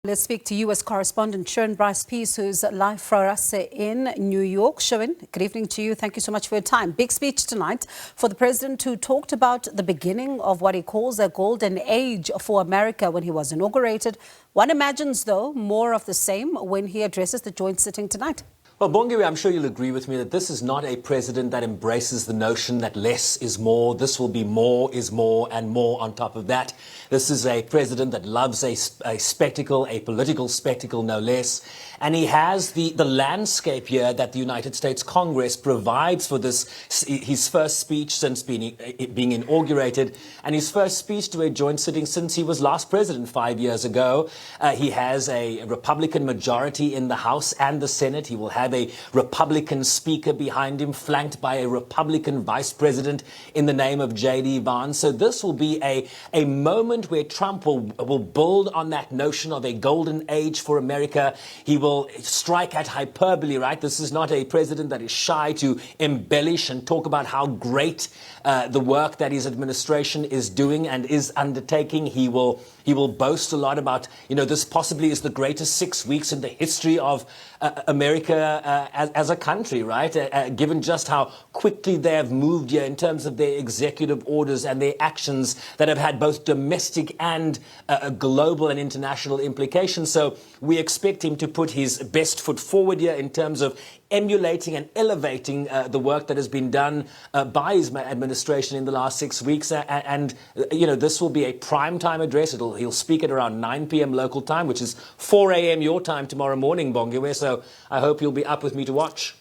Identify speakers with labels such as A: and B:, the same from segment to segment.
A: Let's speak to U.S. correspondent Sharon Bryce-Pease, who's live for us in New York. Sharon, good evening to you. Thank you so much for your time. Big speech tonight for the president, who talked about the beginning of what he calls a golden age for America when he was inaugurated. One imagines, though, more of the same when he addresses the joint sitting tonight.
B: Well, Bongiwe, I'm sure you'll agree with me that this is not a president that embraces the notion that less is more. This will be more is more and more on top of that. This is a president that loves a spectacle, a political spectacle, no less. And he has the landscape here that the United States Congress provides for this, his first speech since being inaugurated, and his first speech to a joint sitting since he was last president 5 years ago. He has a Republican majority in the House and the Senate. He will have a Republican speaker behind him, flanked by a Republican vice president in the name of J.D. Vance. So this will be a moment where Trump will build on that notion of a golden age for America. He will strike at hyperbole, right? This is not a president that is shy to embellish and talk about how great the work that his administration is doing and is undertaking. He will boast a lot about, this possibly is the greatest 6 weeks in the history of America as a country, right? Given just how quickly they have moved here in terms of their executive orders and their actions that have had both domestic and global and international implications. So we expect him to put his best foot forward here in terms of emulating and elevating the work that has been done by his administration in the last 6 weeks. And this will be a primetime address. He'll speak at around 9 p.m. local time, which is 4 a.m. your time tomorrow morning, Bongiwe. So I hope you'll be up with me to watch.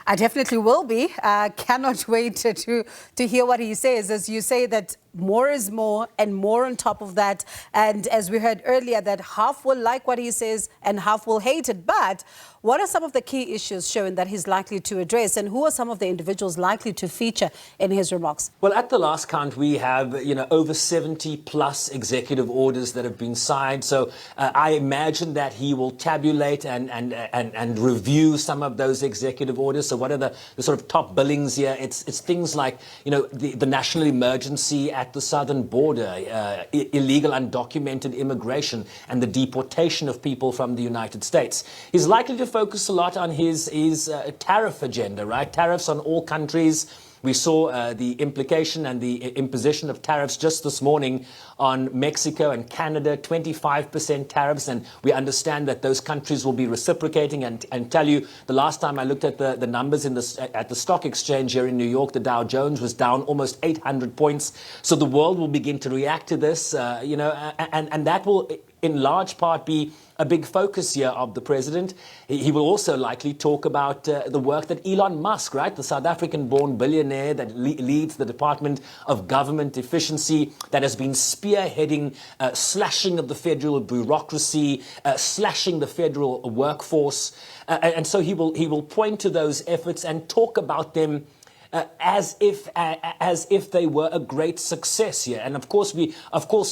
A: I definitely will be. Cannot wait to hear what he says. As you say, that more is more and more on top of that. And as we heard earlier, that half will like what he says and half will hate it. But what are some of the key issues, showing that he's likely to address, and who are some of the individuals likely to feature in his remarks?
B: Well, at the last count, we have, over 70 plus executive orders that have been signed. So I imagine that he will tabulate and review some of those executive orders. So what are the sort of top billings here? It's things like, the national emergency at the southern border, illegal undocumented immigration, and the deportation of people from the United States. He's likely to focus a lot on his tariff agenda, right? Tariffs on all countries. We saw the implication and the imposition of tariffs just this morning on Mexico and Canada, 25% tariffs. And we understand that those countries will be reciprocating. And tell you, the last time I looked at the numbers at the stock exchange here in New York, the Dow Jones was down almost 800 points. So the world will begin to react to this, and that will in large part be a big focus here of the president. He will also likely talk about the work that Elon Musk, right, the South African-born billionaire that leads the Department of Government Efficiency, that has been spearheading slashing of the federal bureaucracy, slashing the federal workforce. And so he will point to those efforts and talk about them as if they were a great success here. And of course, we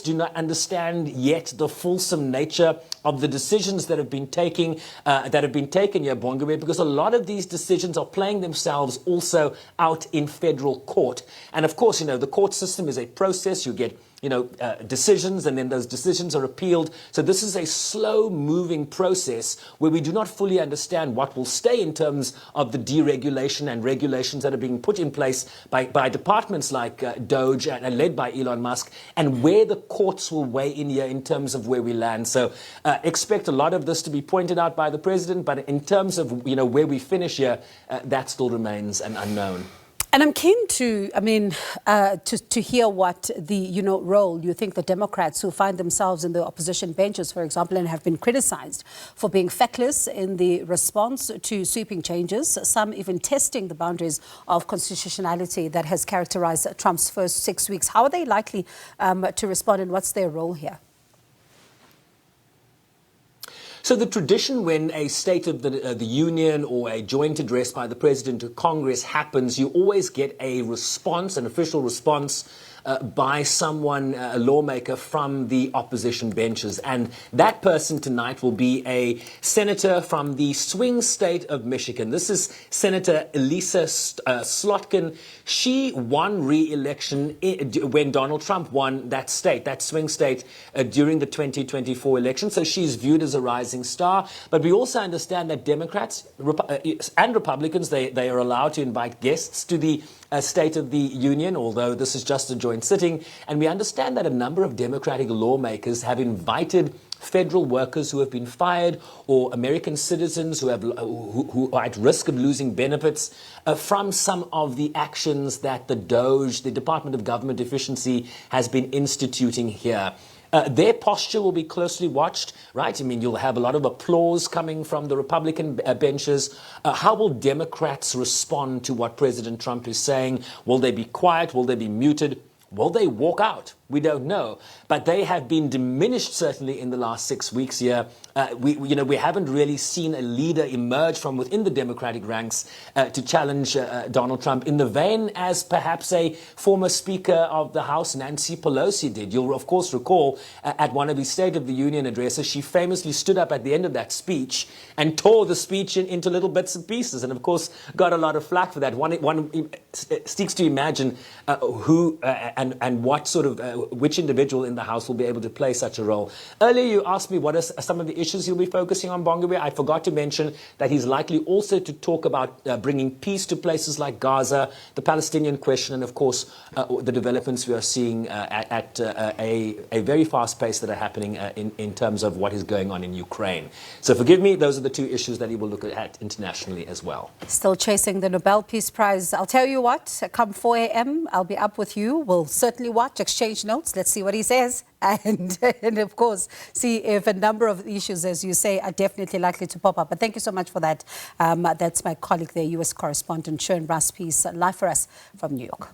B: do not understand yet the fulsome nature of the decisions that have been taken here, Bongiwe, because a lot of these decisions are playing themselves also out in federal court. And of course, the court system is a process. You get decisions, and then those decisions are appealed. So this is a slow-moving process where we do not fully understand what will stay in terms of the deregulation and regulations that are being put in place by departments like DOGE and led by Elon Musk, and where the courts will weigh in here in terms of where we land. So expect a lot of this to be pointed out by the president, but in terms of where we finish here, that still remains an unknown.
A: And I'm keen to hear what the role you think the Democrats who find themselves in the opposition benches, for example, and have been criticized for being feckless in the response to sweeping changes, some even testing the boundaries of constitutionality that has characterized Trump's first 6 weeks. How are they likely to respond, and what's their role here?
B: So the tradition when a State of the Union or a joint address by the President to Congress happens, you always get a response, an official response by someone, a lawmaker from the opposition benches. And that person tonight will be a senator from the swing state of Michigan. This is Senator Elisa Slotkin. She won re-election when Donald Trump won that state, that swing state, during the 2024 election. So she's viewed as a rising star. But we also understand that Democrats and Republicans, they are allowed to invite guests to the State of the Union, although this is just a joint sitting. And we understand that a number of Democratic lawmakers have invited federal workers who have been fired or American citizens who are at risk of losing benefits from some of the actions that the DOGE, the Department of Government Efficiency, has been instituting here. Their posture will be closely watched, right? I mean, you'll have a lot of applause coming from the Republican benches. How will Democrats respond to what President Trump is saying? Will they be quiet? Will they be muted? Will they walk out? We don't know. But they have been diminished, certainly, in the last 6 weeks here. We haven't really seen a leader emerge from within the Democratic ranks to challenge Donald Trump in the vein as perhaps a former Speaker of the House, Nancy Pelosi, did. You'll, of course, recall at one of his State of the Union addresses, she famously stood up at the end of that speech and tore the speech into little bits and pieces, and, of course, got a lot of flack for that. One seeks to imagine who and what sort of which individual in the House will be able to play such a role. Earlier, you asked me what are some of the issues he'll be focusing on, Bongawe. I forgot to mention that he's likely also to talk about bringing peace to places like Gaza, the Palestinian question, and, of course, the developments we are seeing at a very fast pace that are happening in terms of what is going on in Ukraine. So forgive me, those are the two issues that he will look at internationally as well.
A: Still chasing the Nobel Peace Prize. I'll tell you what, come 4 a.m., I'll be up with you. We'll certainly watch, exchange notes. Let's see what he says. And of course, see if a number of issues, as you say, are definitely likely to pop up. But thank you so much for that. That's my colleague there, U.S. correspondent Sharon Russ-Peace, live for us from New York.